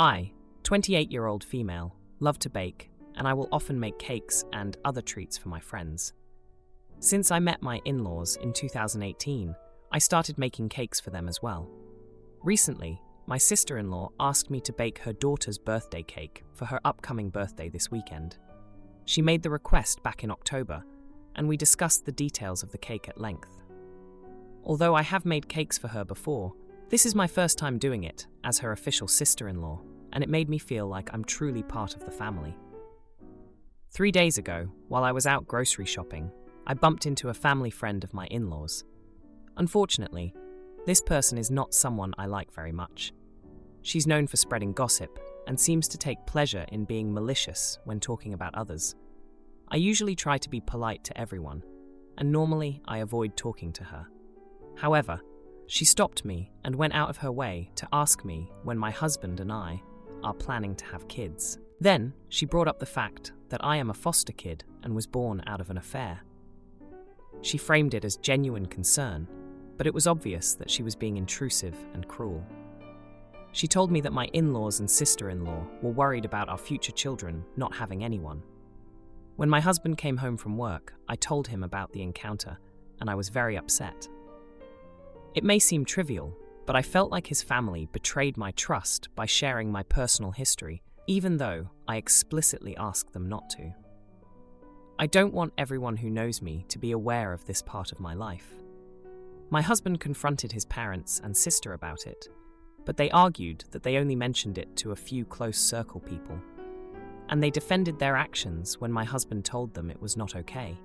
I, 28-year-old female, love to bake, and I will often make cakes and other treats for my friends. Since I met my in-laws in 2018, I started making cakes for them as well. Recently, my sister-in-law asked me to bake her daughter's birthday cake for her upcoming birthday this weekend. She made the request back in October, and we discussed the details of the cake at length. Although I have made cakes for her before, this is my first time doing it as her official sister-in-law, and it made me feel like I'm truly part of the family. 3 days ago, while I was out grocery shopping, I bumped into a family friend of my in-laws. Unfortunately, this person is not someone I like very much. She's known for spreading gossip and seems to take pleasure in being malicious when talking about others. I usually try to be polite to everyone, and normally I avoid talking to her. However, she stopped me and went out of her way to ask me when my husband and I are planning to have kids. Then, she brought up the fact that I am a foster kid and was born out of an affair. She framed it as genuine concern, but it was obvious that she was being intrusive and cruel. She told me that my in-laws and sister-in-law were worried about our future children not having anyone. When my husband came home from work, I told him about the encounter, and I was very upset. It may seem trivial, but I felt like his family betrayed my trust by sharing my personal history, even though I explicitly asked them not to. I don't want everyone who knows me to be aware of this part of my life. My husband confronted his parents and sister about it, but they argued that they only mentioned it to a few close circle people, and they defended their actions when my husband told them it was not okay.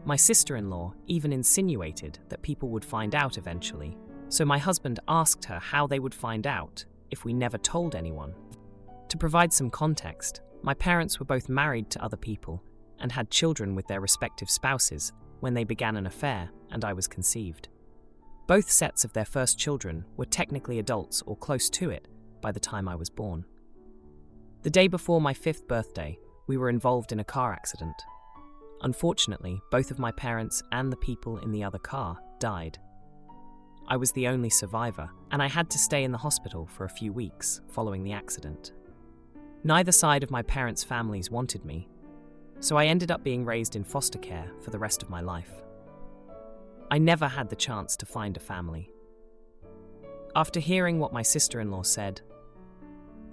My sister-in-law even insinuated that people would find out eventually, so my husband asked her how they would find out if we never told anyone. To provide some context, my parents were both married to other people and had children with their respective spouses when they began an affair and I was conceived. Both sets of their first children were technically adults or close to it by the time I was born. The day before my 5th birthday, we were involved in a car accident. Unfortunately, both of my parents and the people in the other car died. I was the only survivor, and I had to stay in the hospital for a few weeks following the accident. Neither side of my parents' families wanted me, so I ended up being raised in foster care for the rest of my life. I never had the chance to find a family. After hearing what my sister-in-law said,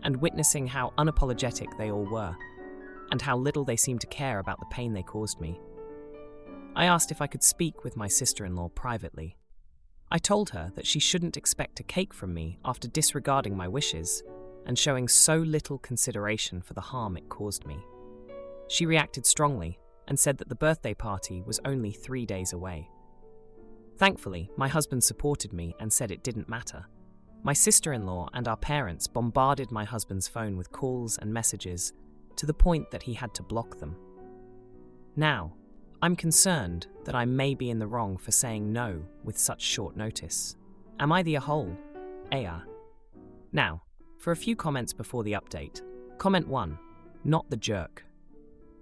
and witnessing how unapologetic they all were, and how little they seemed to care about the pain they caused me, I asked if I could speak with my sister-in-law privately. I told her that she shouldn't expect a cake from me after disregarding my wishes and showing so little consideration for the harm it caused me. She reacted strongly and said that the birthday party was only 3 days away. Thankfully, my husband supported me and said it didn't matter. My sister-in-law and our parents bombarded my husband's phone with calls and messages to the point that he had to block them. Now, I'm concerned that I may be in the wrong for saying no with such short notice. Am I the a-hole? Aita. Now, for a few comments before the update. Comment 1. Not the jerk.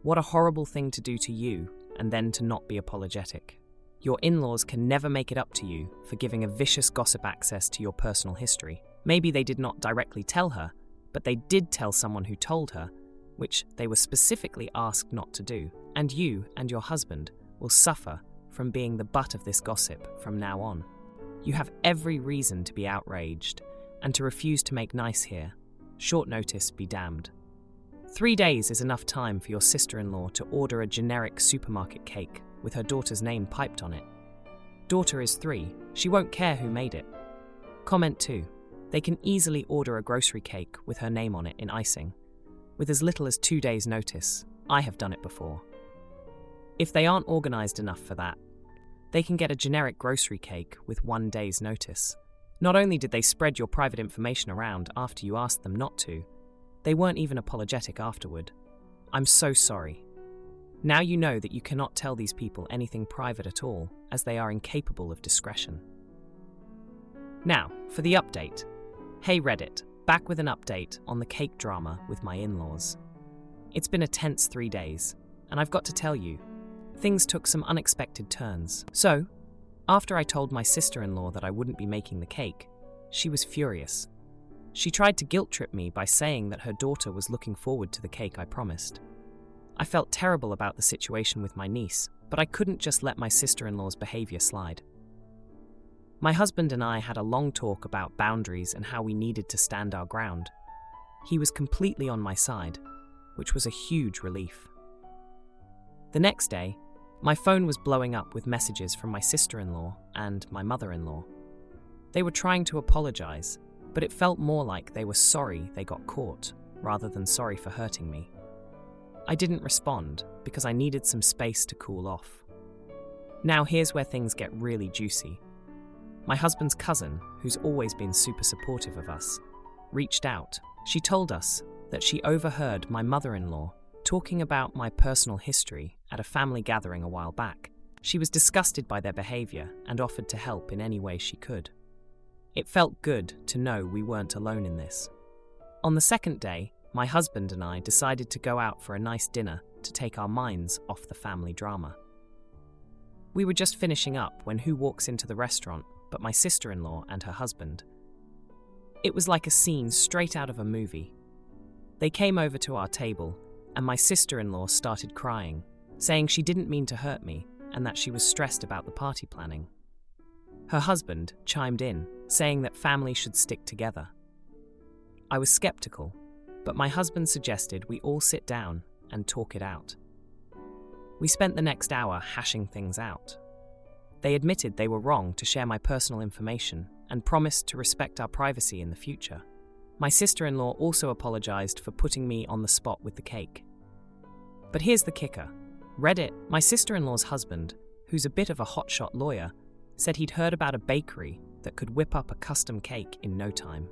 What a horrible thing to do to you and then to not be apologetic. Your in-laws can never make it up to you for giving a vicious gossip access to your personal history. Maybe they did not directly tell her, but they did tell someone who told her, which they were specifically asked not to do. And you and your husband will suffer from being the butt of this gossip from now on. You have every reason to be outraged and to refuse to make nice here. Short notice be damned. 3 days is enough time for your sister-in-law to order a generic supermarket cake with her daughter's name piped on it. Daughter is 3, she won't care who made it. Comment 2. They can easily order a grocery cake with her name on it in icing, with as little as 2 days' notice. I have done it before. If they aren't organised enough for that, they can get a generic grocery cake with 1 day's notice. Not only did they spread your private information around after you asked them not to, they weren't even apologetic afterward. I'm so sorry. Now you know that you cannot tell these people anything private at all, as they are incapable of discretion. Now, for the update. Hey Reddit, back with an update on the cake drama with my in-laws. It's been a tense 3 days, and I've got to tell you, things took some unexpected turns. So, after I told my sister-in-law that I wouldn't be making the cake, she was furious. She tried to guilt-trip me by saying that her daughter was looking forward to the cake I promised. I felt terrible about the situation with my niece, but I couldn't just let my sister-in-law's behavior slide. My husband and I had a long talk about boundaries and how we needed to stand our ground. He was completely on my side, which was a huge relief. The next day, my phone was blowing up with messages from my sister-in-law and my mother-in-law. They were trying to apologize, but it felt more like they were sorry they got caught, rather than sorry for hurting me. I didn't respond because I needed some space to cool off. Now here's where things get really juicy. My husband's cousin, who's always been super supportive of us, reached out. She told us that she overheard my mother-in-law talking about my personal history at a family gathering a while back. She was disgusted by their behavior and offered to help in any way she could. It felt good to know we weren't alone in this. On the second day, my husband and I decided to go out for a nice dinner to take our minds off the family drama. We were just finishing up when who walks into the restaurant but my sister-in-law and her husband. It was like a scene straight out of a movie. They came over to our table, and my sister-in-law started crying, saying she didn't mean to hurt me and that she was stressed about the party planning. Her husband chimed in, saying that family should stick together. I was skeptical, but my husband suggested we all sit down and talk it out. We spent the next hour hashing things out. They admitted they were wrong to share my personal information and promised to respect our privacy in the future. My sister-in-law also apologized for putting me on the spot with the cake. But here's the kicker. Reddit, my sister-in-law's husband, who's a bit of a hotshot lawyer, said he'd heard about a bakery that could whip up a custom cake in no time.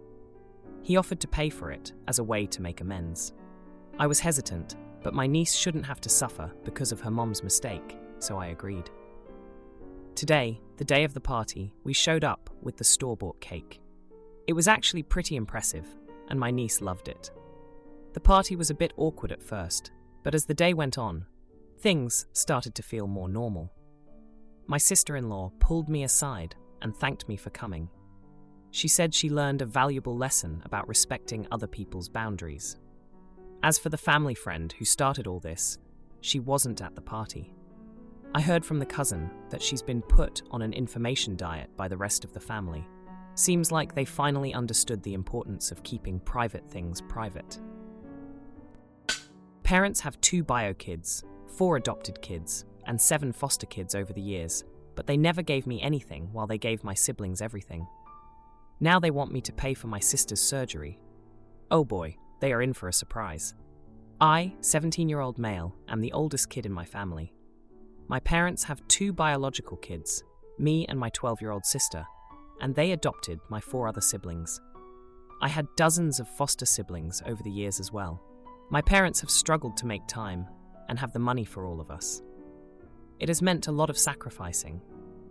He offered to pay for it as a way to make amends. I was hesitant, but my niece shouldn't have to suffer because of her mom's mistake, so I agreed. Today, the day of the party, we showed up with the store-bought cake. It was actually pretty impressive, and my niece loved it. The party was a bit awkward at first, but as the day went on, things started to feel more normal. My sister-in-law pulled me aside and thanked me for coming. She said she learned a valuable lesson about respecting other people's boundaries. As for the family friend who started all this, she wasn't at the party. I heard from the cousin that she's been put on an information diet by the rest of the family. Seems like they finally understood the importance of keeping private things private. Parents have 2 bio kids, 4 adopted kids, and 7 foster kids over the years, but they never gave me anything while they gave my siblings everything. Now they want me to pay for my sister's surgery. Oh boy, they are in for a surprise. I, 17-year-old male, am the oldest kid in my family. My parents have 2 biological kids, me and my 12-year-old sister, and they adopted my 4 other siblings. I had dozens of foster siblings over the years as well. My parents have struggled to make time and have the money for all of us. It has meant a lot of sacrificing,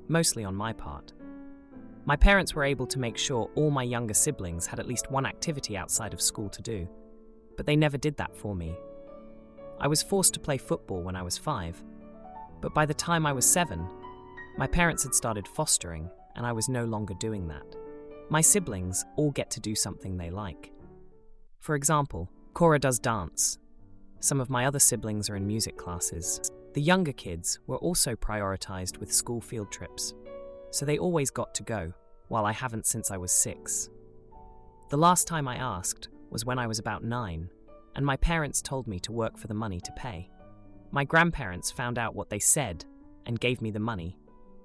mostly on my part. My parents were able to make sure all my younger siblings had at least one activity outside of school to do, but they never did that for me. I was forced to play football when I was 5, but by the time I was 7, my parents had started fostering and I was no longer doing that. My siblings all get to do something they like. For example, Cora does dance. Some of my other siblings are in music classes. The younger kids were also prioritized with school field trips, so they always got to go, while I haven't since I was 6. The last time I asked was when I was about 9, and my parents told me to work for the money to pay. My grandparents found out what they said and gave me the money,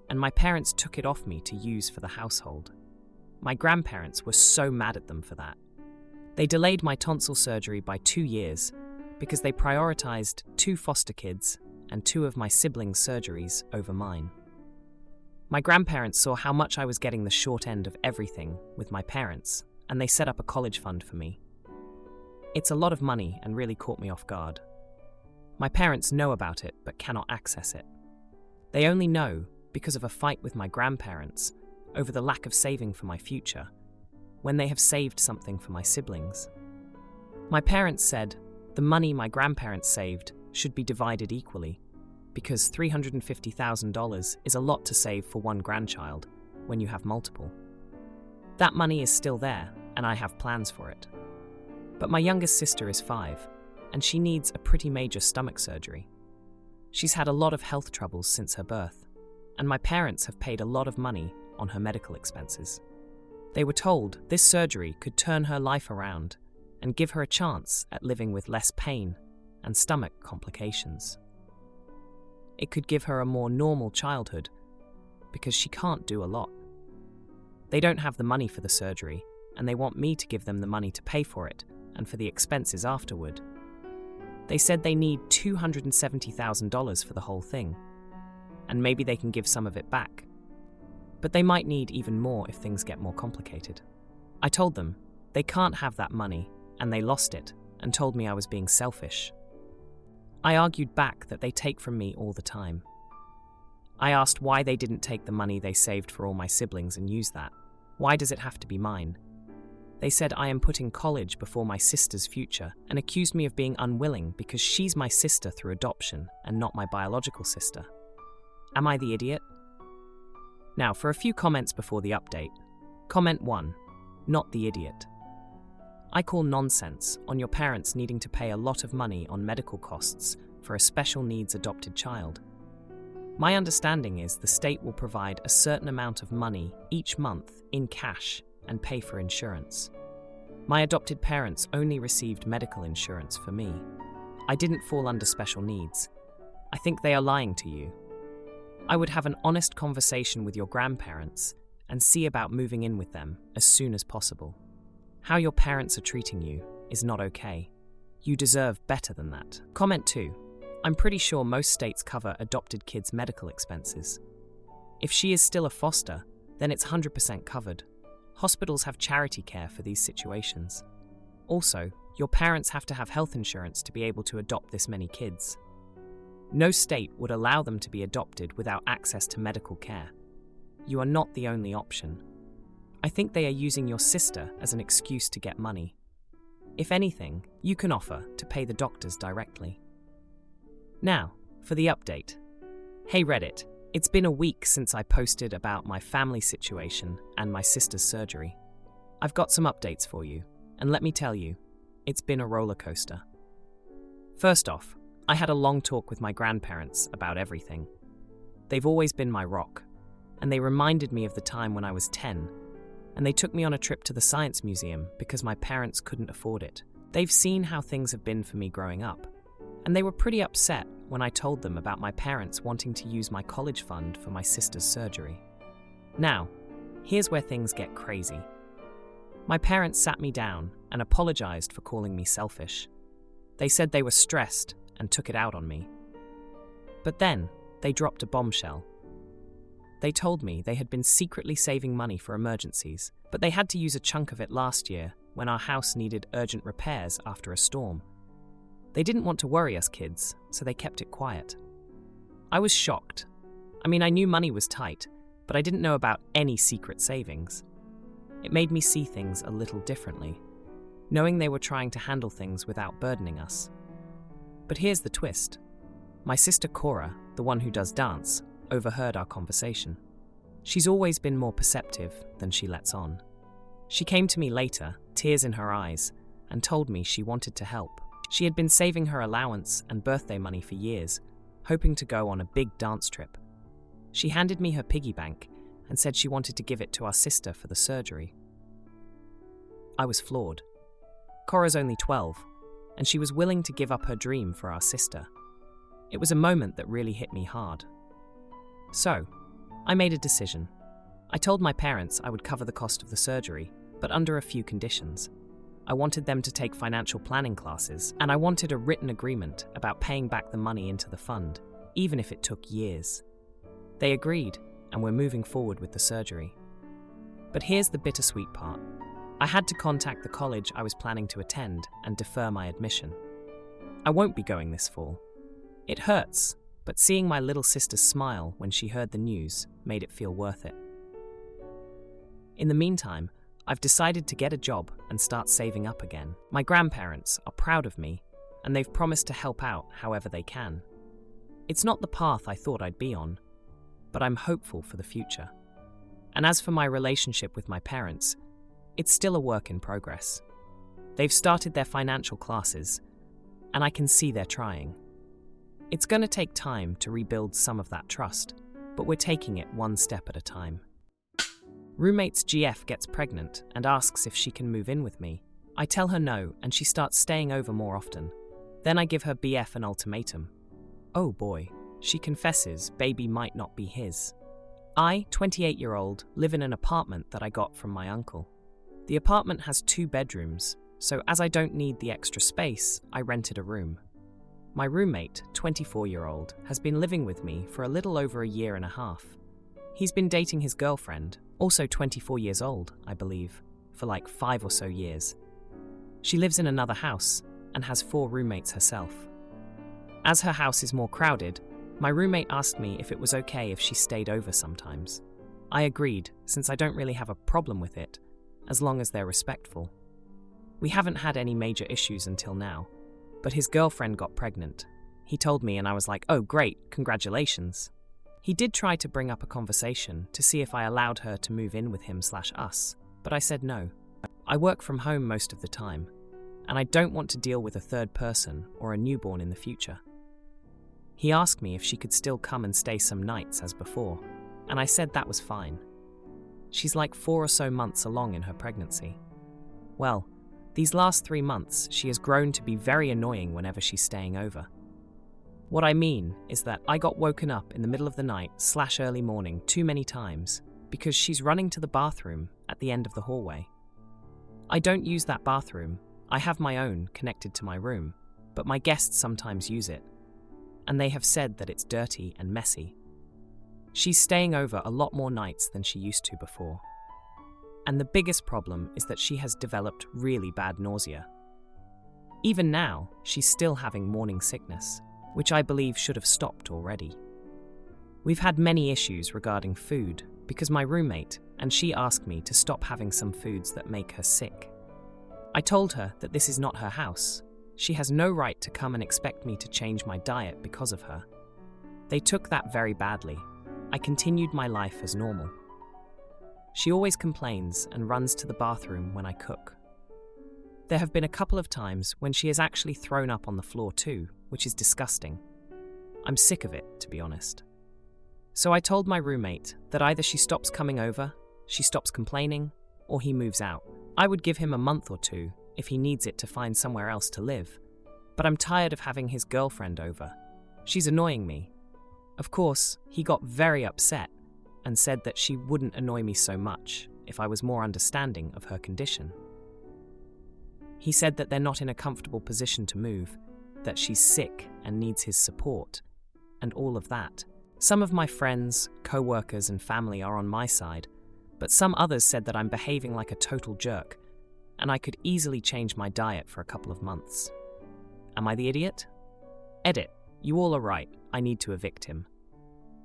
and my parents took it off me to use for the household. My grandparents were so mad at them for that. They delayed my tonsil surgery by 2 years because they prioritized 2 foster kids and 2 of my siblings' surgeries over mine. My grandparents saw how much I was getting the short end of everything with my parents, and they set up a college fund for me. It's a lot of money and really caught me off guard. My parents know about it but cannot access it. They only know because of a fight with my grandparents over the lack of saving for my future, when they have saved something for my siblings. My parents said the money my grandparents saved should be divided equally, because $350,000 is a lot to save for one grandchild when you have multiple. That money is still there, and I have plans for it. But my youngest sister is 5, and she needs a pretty major stomach surgery. She's had a lot of health troubles since her birth, and my parents have paid a lot of money on her medical expenses. They were told this surgery could turn her life around and give her a chance at living with less pain and stomach complications. It could give her a more normal childhood because she can't do a lot. They don't have the money for the surgery, and they want me to give them the money to pay for it and for the expenses afterward. They said they need $270,000 for the whole thing, and maybe they can give some of it back. But they might need even more if things get more complicated. I told them they can't have that money, and they lost it and told me I was being selfish. I argued back that they take from me all the time. I asked why they didn't take the money they saved for all my siblings and use that. Why does it have to be mine? They said I am putting college before my sister's future and accused me of being unwilling because she's my sister through adoption and not my biological sister. Am I the idiot? Now, for a few comments before the update. Comment 1. Not the idiot. I call nonsense on your parents needing to pay a lot of money on medical costs for a special needs adopted child. My understanding is the state will provide a certain amount of money each month in cash and pay for insurance. My adopted parents only received medical insurance for me. I didn't fall under special needs. I think they are lying to you. I would have an honest conversation with your grandparents and see about moving in with them as soon as possible. How your parents are treating you is not okay. You deserve better than that. Comment 2. I'm pretty sure most states cover adopted kids' medical expenses. If she is still a foster, then it's 100% covered. Hospitals have charity care for these situations. Also, your parents have to have health insurance to be able to adopt this many kids. No state would allow them to be adopted without access to medical care. You are not the only option. I think they are using your sister as an excuse to get money. If anything, you can offer to pay the doctors directly. Now, for the update. Hey Reddit, it's been a week since I posted about my family situation and my sister's surgery. I've got some updates for you, and let me tell you, it's been a roller coaster. First off, I had a long talk with my grandparents about everything. They've always been my rock, and they reminded me of the time when I was 10, and they took me on a trip to the science museum because my parents couldn't afford it. They've seen how things have been for me growing up, and they were pretty upset when I told them about my parents wanting to use my college fund for my sister's surgery. Now, here's where things get crazy. My parents sat me down and apologized for calling me selfish. They said they were stressed and took it out on me. But then, they dropped a bombshell. They told me they had been secretly saving money for emergencies, but they had to use a chunk of it last year when our house needed urgent repairs after a storm. They didn't want to worry us kids, so they kept it quiet. I was shocked. I mean, I knew money was tight, but I didn't know about any secret savings. It made me see things a little differently, knowing they were trying to handle things without burdening us. But here's the twist. My sister Cora, the one who does dance, overheard our conversation. She's always been more perceptive than she lets on. She came to me later, tears in her eyes, and told me she wanted to help. She had been saving her allowance and birthday money for years, hoping to go on a big dance trip. She handed me her piggy bank and said she wanted to give it to our sister for the surgery. I was floored. Cora's only 12, and she was willing to give up her dream for our sister. It was a moment that really hit me hard. So, I made a decision. I told my parents I would cover the cost of the surgery, but under a few conditions. I wanted them to take financial planning classes, and I wanted a written agreement about paying back the money into the fund, even if it took years. They agreed, and we're moving forward with the surgery. But here's the bittersweet part. I had to contact the college I was planning to attend and defer my admission. I won't be going this fall. It hurts, but seeing my little sister smile when she heard the news made it feel worth it. In the meantime, I've decided to get a job and start saving up again. My grandparents are proud of me, and they've promised to help out however they can. It's not the path I thought I'd be on, but I'm hopeful for the future. And as for my relationship with my parents, it's still a work in progress. They've started their financial classes, and I can see they're trying. It's going to take time to rebuild some of that trust, but we're taking it one step at a time. Roommate's GF gets pregnant and asks if she can move in with me. I tell her no, and she starts staying over more often. Then I give her BF an ultimatum. Oh boy, she confesses baby might not be his. I, 28-year-old, live in an apartment that I got from my uncle. The apartment has 2 bedrooms, so as I don't need the extra space, I rented a room. My roommate, 24-year-old, has been living with me for a little over a year and a half. He's been dating his girlfriend, also 24 years old, I believe, for like 5 or so years. She lives in another house and has 4 roommates herself. As her house is more crowded, my roommate asked me if it was okay if she stayed over sometimes. I agreed, since I don't really have a problem with it, as long as they're respectful. We haven't had any major issues until now, but his girlfriend got pregnant. He told me and I was like, oh great, congratulations. He did try to bring up a conversation to see if I allowed her to move in with him/us, but I said no. I work from home most of the time, and I don't want to deal with a third person or a newborn in the future. He asked me if she could still come and stay some nights as before, and I said that was fine. She's like 4 or so months along in her pregnancy. Well, these last 3 months she has grown to be very annoying whenever she's staying over. What I mean is that I got woken up in the middle of the night/early morning too many times because she's running to the bathroom at the end of the hallway. I don't use that bathroom, I have my own connected to my room, but my guests sometimes use it, and they have said that it's dirty and messy. She's staying over a lot more nights than she used to before. And the biggest problem is that she has developed really bad nausea. Even now, she's still having morning sickness, which I believe should have stopped already. We've had many issues regarding food because my roommate and she asked me to stop having some foods that make her sick. I told her that this is not her house. She has no right to come and expect me to change my diet because of her. They took that very badly. I continued my life as normal. She always complains and runs to the bathroom when I cook. There have been a couple of times when she has actually thrown up on the floor too, which is disgusting. I'm sick of it, to be honest. So I told my roommate that either she stops coming over, she stops complaining, or he moves out. I would give him a month or 2 if he needs it to find somewhere else to live. But I'm tired of having his girlfriend over. She's annoying me. Of course, he got very upset and said that she wouldn't annoy me so much if I was more understanding of her condition. He said that they're not in a comfortable position to move, that she's sick and needs his support, and all of that. Some of my friends, co-workers and family are on my side, but some others said that I'm behaving like a total jerk, and I could easily change my diet for a couple of months. Am I the idiot? Edit. You all are right. I need to evict him.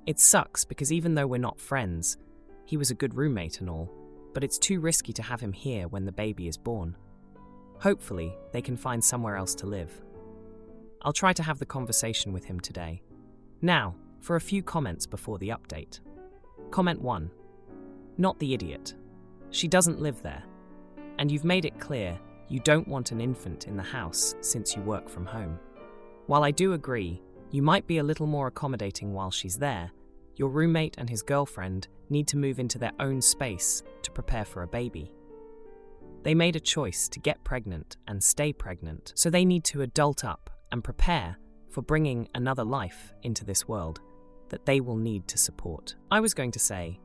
It sucks because even though we're not friends, he was a good roommate and all, but it's too risky to have him here when the baby is born. Hopefully, they can find somewhere else to live. I'll try to have the conversation with him today. Now, for a few comments before the update. Comment 1. Not the idiot. She doesn't live there. And you've made it clear you don't want an infant in the house since you work from home. While I do agree, you might be a little more accommodating while she's there, your roommate and his girlfriend need to move into their own space to prepare for a baby. They made a choice to get pregnant and stay pregnant, so they need to adult up and prepare for bringing another life into this world that they will need to support. I was going to say,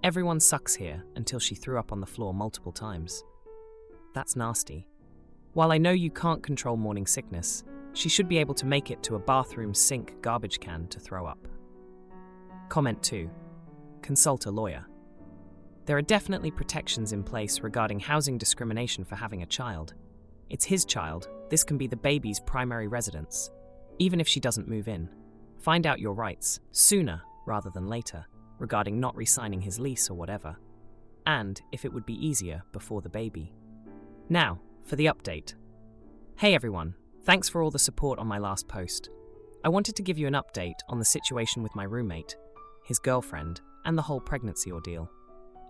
everyone sucks here until she threw up on the floor multiple times. That's nasty. While I know you can't control morning sickness, she should be able to make it to a bathroom sink garbage can to throw up. Comment 2. Consult a lawyer. There are definitely protections in place regarding housing discrimination for having a child. It's his child. This can be the baby's primary residence, even if she doesn't move in. Find out your rights sooner rather than later regarding not re-signing his lease or whatever, and if it would be easier before the baby. Now, for the update. Hey everyone, thanks for all the support on my last post. I wanted to give you an update on the situation with my roommate, his girlfriend, and the whole pregnancy ordeal.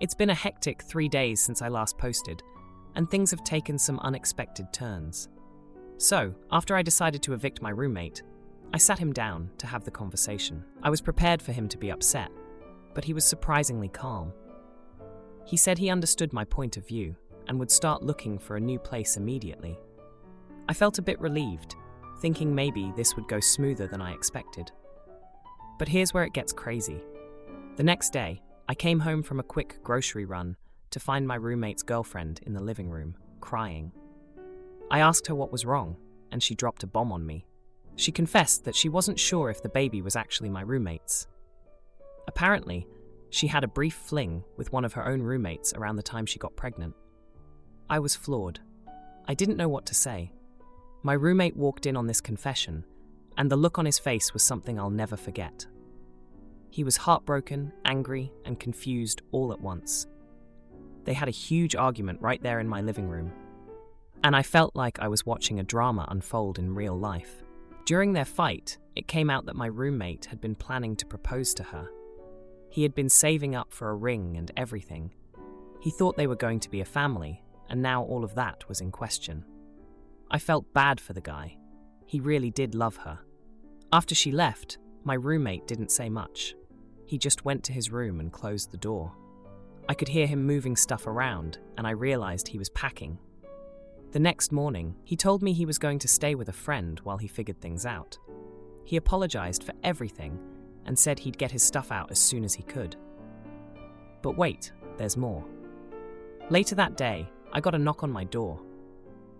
It's been a hectic 3 days since I last posted, and things have taken some unexpected turns. So, after I decided to evict my roommate, I sat him down to have the conversation. I was prepared for him to be upset, but he was surprisingly calm. He said he understood my point of view and would start looking for a new place immediately. I felt a bit relieved, thinking maybe this would go smoother than I expected. But here's where it gets crazy. The next day, I came home from a quick grocery run to find my roommate's girlfriend in the living room, crying. I asked her what was wrong, and she dropped a bomb on me. She confessed that she wasn't sure if the baby was actually my roommate's. Apparently, she had a brief fling with one of her own roommates around the time she got pregnant. I was floored. I didn't know what to say. My roommate walked in on this confession, and the look on his face was something I'll never forget. He was heartbroken, angry, and confused all at once. They had a huge argument right there in my living room, and I felt like I was watching a drama unfold in real life. During their fight, it came out that my roommate had been planning to propose to her. He had been saving up for a ring and everything. He thought they were going to be a family, and now all of that was in question. I felt bad for the guy. He really did love her. After she left, my roommate didn't say much. He just went to his room and closed the door. I could hear him moving stuff around, and I realized he was packing. The next morning, he told me he was going to stay with a friend while he figured things out. He apologized for everything and said he'd get his stuff out as soon as he could. But wait, there's more. Later that day, I got a knock on my door.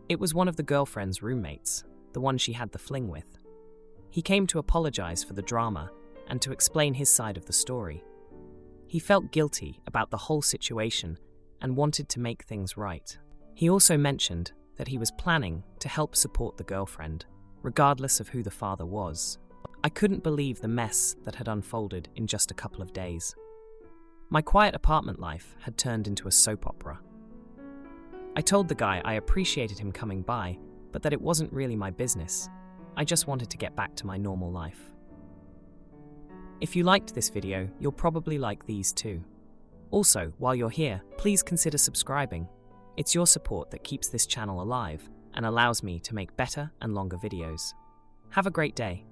It was one of the girlfriend's roommates, the one she had the fling with. He came to apologize for the drama and to explain his side of the story. He felt guilty about the whole situation and wanted to make things right. He also mentioned that he was planning to help support the girlfriend, regardless of who the father was. I couldn't believe the mess that had unfolded in just a couple of days. My quiet apartment life had turned into a soap opera. I told the guy I appreciated him coming by, but that it wasn't really my business. I just wanted to get back to my normal life. If you liked this video, you'll probably like these too. Also, while you're here, please consider subscribing. It's your support that keeps this channel alive and allows me to make better and longer videos. Have a great day.